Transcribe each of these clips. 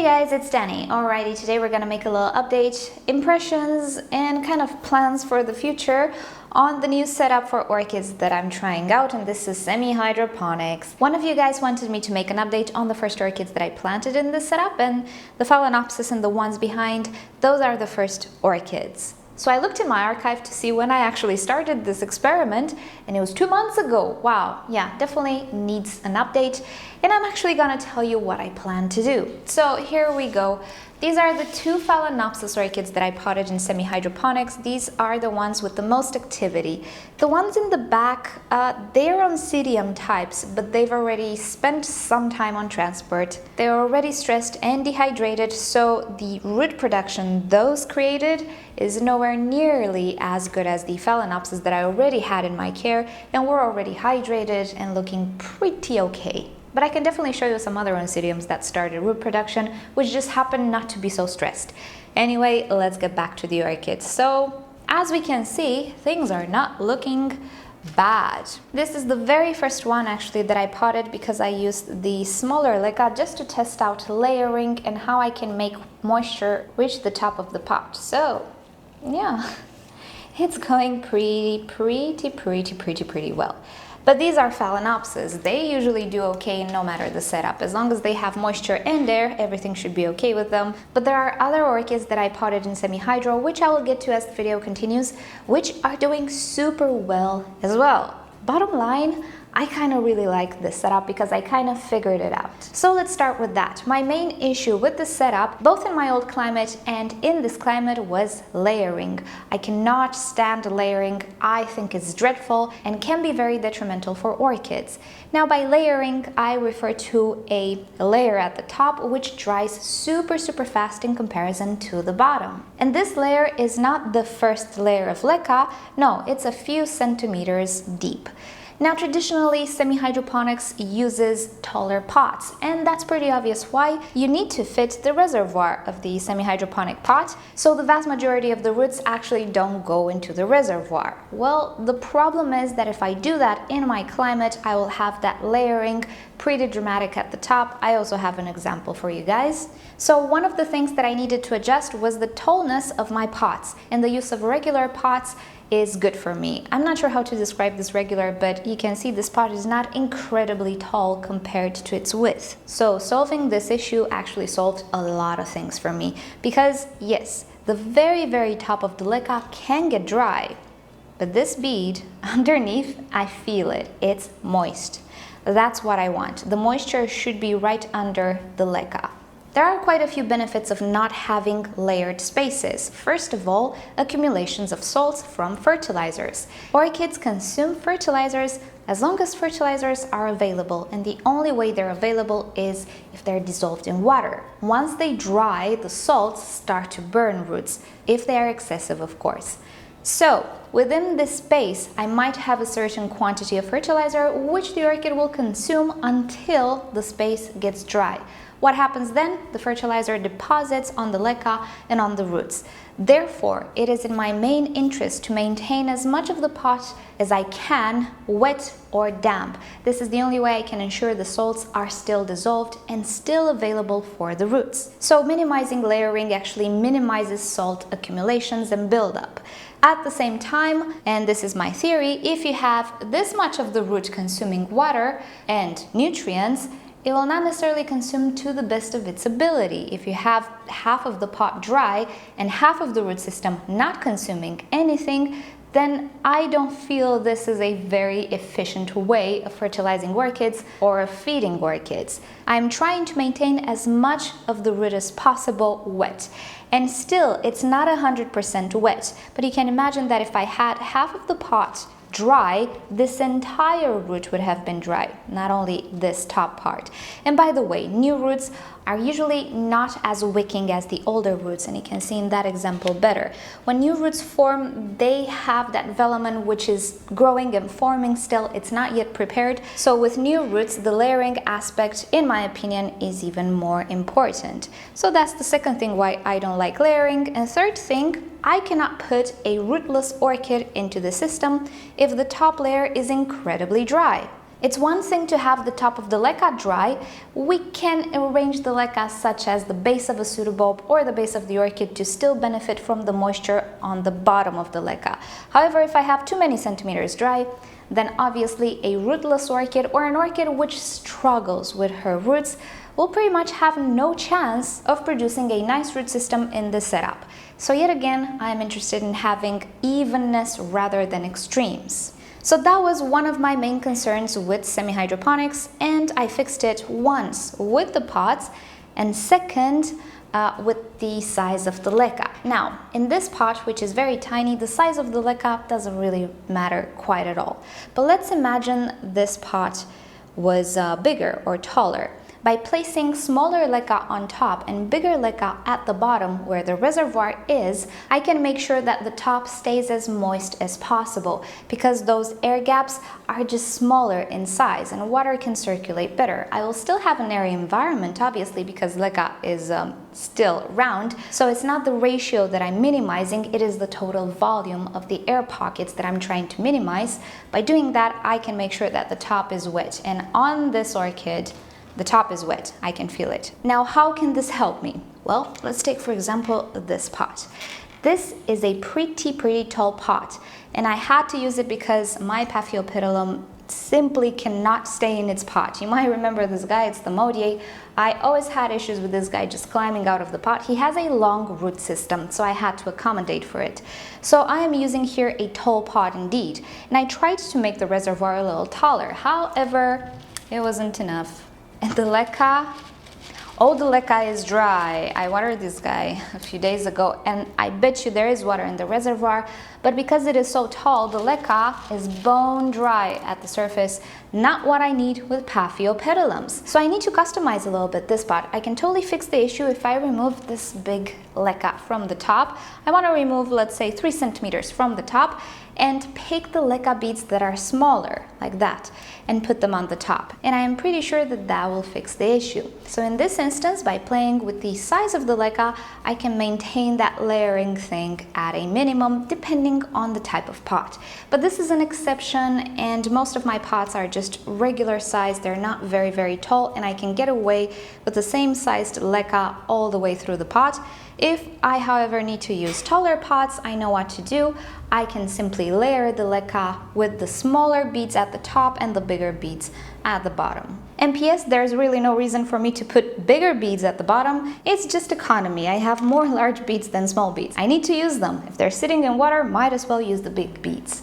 guys, it's Danny. Alrighty, today we're gonna make a little update, impressions, and kind of plans for the future on the new setup for orchids that I'm trying out, and this is semi-hydroponics. One of you guys wanted me to make an update on the first orchids that I planted in this setup, and the Phalaenopsis and the ones behind, those are the first orchids. So I looked in my archive to see when I actually started this experiment, and it was 2 months ago. Wow, yeah, definitely needs an update, and I'm actually gonna tell you what I plan to do. So here we go. These are the two Phalaenopsis orchids that I potted in semi-hydroponics. These are the ones with the most activity. The ones in the back, they're Oncidium types, but they've already spent some time on transport. They're already stressed and dehydrated, so the root production those created is nowhere nearly as good as the Phalaenopsis that I already had in my care and were already hydrated and looking pretty okay. But I can definitely show you some other Oncidiums that started root production, which just happened not to be so stressed. Anyway, let's get back to the orchids. So, as we can see, things are not looking bad. This is the very first one actually that I potted because I used the smaller leca just to test out layering and how I can make moisture reach the top of the pot. So, yeah, it's going pretty well. But these are Phalaenopsis. They usually do okay no matter the setup. As long as they have moisture and air, everything should be okay with them. But there are other orchids that I potted in semi-hydro, which I will get to as the video continues, which are doing super well as well. Bottom line, I kind of really like this setup because I kind of figured it out. So let's start with that. My main issue with the setup, both in my old climate and in this climate, was layering. I cannot stand layering. I think it's dreadful and can be very detrimental for orchids. Now by layering, I refer to a layer at the top which dries super fast in comparison to the bottom. And this layer is not the first layer of leca, no, it's a few centimeters deep. Now traditionally, semi-hydroponics uses taller pots, and that's pretty obvious why. You need to fit the reservoir of the semi-hydroponic pot, so the vast majority of the roots actually don't go into the reservoir. Well, the problem is that if I do that in my climate, I will have that layering pretty dramatic at the top. I also have an example for you guys. So one of the things that I needed to adjust was the tallness of my pots, and the use of regular pots is good for me. I'm not sure how to describe this regular, but you can see this pot is not incredibly tall compared to its width. So solving this issue actually solved a lot of things for me because yes, the very top of the leca can get dry, but this bead underneath, I feel it, it's moist. That's what I want. The moisture should be right under the leca. There are quite a few benefits of not having layered spaces. First of all, accumulations of salts from fertilizers. Orchids consume fertilizers as long as fertilizers are available, and the only way they're available is if they're dissolved in water. Once they dry, the salts start to burn roots, if they are excessive, of course. So, within this space, I might have a certain quantity of fertilizer which the orchid will consume until the space gets dry. What happens then? The fertilizer deposits on the leca and on the roots. Therefore, it is in my main interest to maintain as much of the pot as I can wet or damp. This is the only way I can ensure the salts are still dissolved and still available for the roots. So minimizing layering actually minimizes salt accumulations and buildup. At the same time, and this is my theory, if you have this much of the root consuming water and nutrients, it will not necessarily consume to the best of its ability. If you have half of the pot dry and half of the root system not consuming anything, then I don't feel this is a very efficient way of fertilizing orchids or of feeding orchids. I'm trying to maintain as much of the root as possible wet. And still, it's not 100% wet, but you can imagine that if I had half of the pot dry, this entire root would have been dry, not only this top part. And by the way, new roots are usually not as wicking as the older roots, and you can see in that example better. When new roots form, they have that velamen which is growing and forming still, it's not yet prepared. So with new roots, the layering aspect, in my opinion, is even more important. So that's the second thing why I don't like layering. And third thing, I cannot put a rootless orchid into the system if the top layer is incredibly dry. It's one thing to have the top of the leca dry. We can arrange the leca such as the base of a pseudobulb or the base of the orchid to still benefit from the moisture on the bottom of the leca. However, if I have too many centimeters dry, then obviously a rootless orchid or an orchid which struggles with her roots will pretty much have no chance of producing a nice root system in this setup. So yet again, I am interested in having evenness rather than extremes. So that was one of my main concerns with semi-hydroponics, and I fixed it once with the pots and second with the size of the leca. Now, in this pot, which is very tiny, the size of the leca doesn't really matter quite at all. But let's imagine this pot was bigger or taller. By placing smaller leca on top and bigger leca at the bottom where the reservoir is, I can make sure that the top stays as moist as possible, because those air gaps are just smaller in size and water can circulate better. I will still have an airy environment, obviously, because leca is still round, so it's not the ratio that I'm minimizing, it is the total volume of the air pockets that I'm trying to minimize. By doing that, I can make sure that the top is wet, and on this orchid, the top is wet, I can feel it. Now, how can this help me? Well, let's take for example this pot. This is a pretty tall pot, and I had to use it because my Paphiopedilum simply cannot stay in its pot. You might remember this guy, it's the Modier. I always had issues with this guy just climbing out of the pot. He has a long root system, so I had to accommodate for it. So I am using here a tall pot indeed, and I tried to make the reservoir a little taller. However, it wasn't enough. And the leca, oh, the leca is dry. I watered this guy a few days ago, and I bet you there is water in the reservoir, but because it is so tall, the leca is bone dry at the surface, not what I need with Paphiopedilums. So I need to customize a little bit this pot. I can totally fix the issue if I remove this big leca from the top. I want to remove, let's say, 3 centimeters from the top and pick the leca beads that are smaller, like that, and put them on the top. And I am pretty sure that that will fix the issue. So in this instance, by playing with the size of the leca, I can maintain that layering thing at a minimum, depending on the type of pot. But this is an exception, and most of my pots are just regular size. They're not very tall, and I can get away with the same sized leca all the way through the pot. If I, however, need to use taller pots, I know what to do. I can simply layer the leca with the smaller beads at the top and the bigger beads at the bottom. And P.S., there's really no reason for me to put bigger beads at the bottom. It's just economy. I have more large beads than small beads. I need to use them. If they're sitting in water, might as well use the big beads.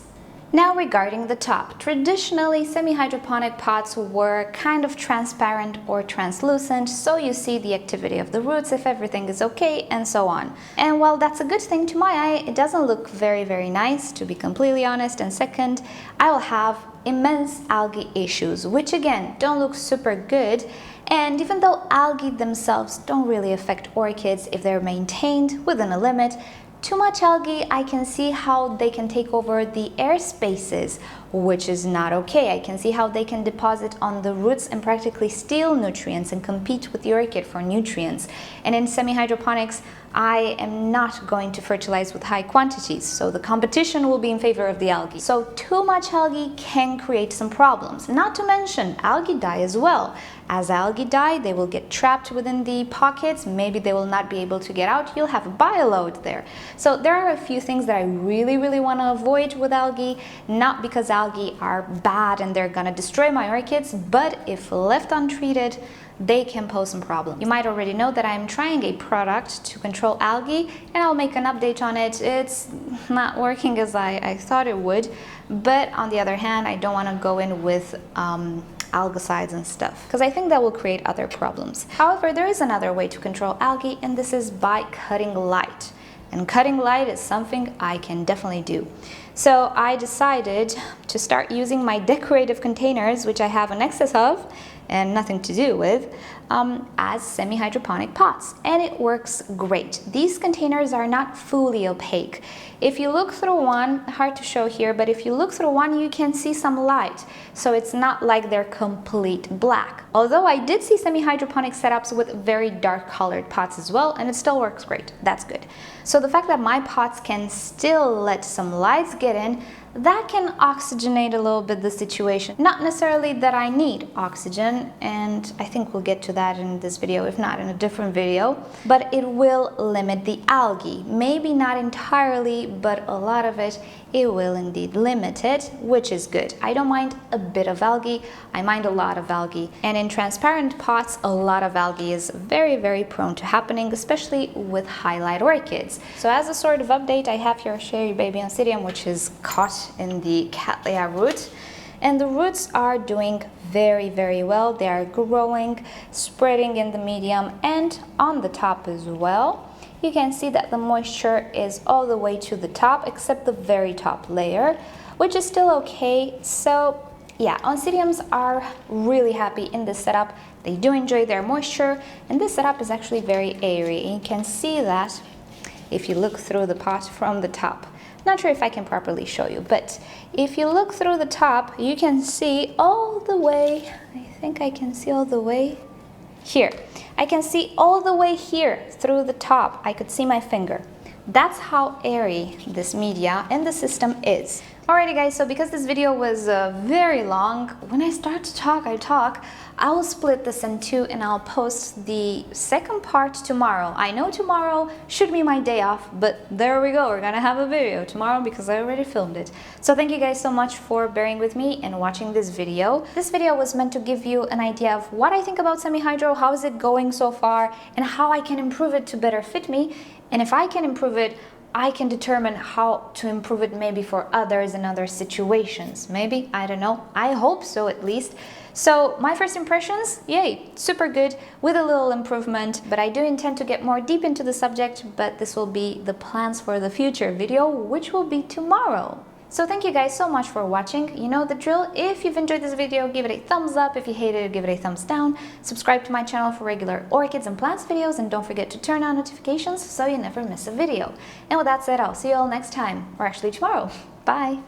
Now, regarding the top, traditionally semi-hydroponic pots were kind of transparent or translucent, so you see the activity of the roots if everything is okay and so on. And while that's a good thing to my eye, it doesn't look very nice, to be completely honest. And second, I will have immense algae issues, which again don't look super good. And even though algae themselves don't really affect orchids if they're maintained within a limit, too much algae, I can see how they can take over the air spaces, which is not okay. I can see how they can deposit on the roots and practically steal nutrients and compete with the orchid for nutrients. And in semi-hydroponics, I am not going to fertilize with high quantities, so the competition will be in favor of the algae. So too much algae can create some problems. Not to mention, algae die as well. As algae die, they will get trapped within the pockets. Maybe they will not be able to get out. You'll have a bioload there. So there are a few things that I really want to avoid with algae, not because algae are bad and they're gonna destroy my orchids, but if left untreated, they can pose some problems. You might already know that I'm trying a product to control algae, and I'll make an update on it. It's not working as I thought it would, but on the other hand, I don't want to go in with algicides and stuff, because I think that will create other problems. However, there is another way to control algae, and this is by cutting light. And cutting light is something I can definitely do. So I decided to start using my decorative containers, which I have an excess of and nothing to do with, as semi-hydroponic pots, and it works great. These containers are not fully opaque. If you look through one, hard to show here, but if you look through one, you can see some light, so it's not like they're complete black. Although I did see semi-hydroponic setups with very dark colored pots as well, and it still works great. That's good. So the fact that my pots can still let some lights get in, that can oxygenate a little bit the situation. Not necessarily that I need oxygen, and I think we'll get to that in this video, if not in a different video, but it will limit the algae. Maybe not entirely, but a lot of it will indeed limit it, which is good. I don't mind a bit of algae, I mind a lot of algae. And in transparent pots, a lot of algae is very, very prone to happening, especially with highlight orchids. So as a sort of update, I have here Cherry Baby Oncidium, which is caught in the Cattleyas root. And the roots are doing very, very well. They are growing, spreading in the medium and on the top as well. You can see that the moisture is all the way to the top, except the very top layer, which is still okay. So yeah, Oncidiums are really happy in this setup. They do enjoy their moisture, and this setup is actually very airy. You can see that if you look through the pot from the top. Not sure if I can properly show you, but if you look through the top, you can see all the way, I think I can see all the way here. I can see all the way here through the top. I could see my finger. That's how airy this media and the system is. Alrighty guys, so because this video was very long, when I start to talk, I will split this in two and I'll post the second part tomorrow. I know tomorrow should be my day off, but there we go, we're gonna have a video tomorrow because I already filmed it. So thank you guys so much for bearing with me and watching this video. This video was meant to give you an idea of what I think about semi-hydro, how is it going so far, and how I can improve it to better fit me. And if I can improve it, I can determine how to improve it maybe for others in other situations. Maybe, I don't know. I hope so at least. So my first impressions, yay, super good with a little improvement, but I do intend to get more deep into the subject, but this will be the plans for the future video, which will be tomorrow. So thank you guys so much for watching. You know the drill. If you've enjoyed this video, give it a thumbs up. If you hated it, give it a thumbs down. Subscribe to my channel for regular orchids and plants videos, and don't forget to turn on notifications so you never miss a video. And with that said, I'll see you all next time, or actually tomorrow. Bye!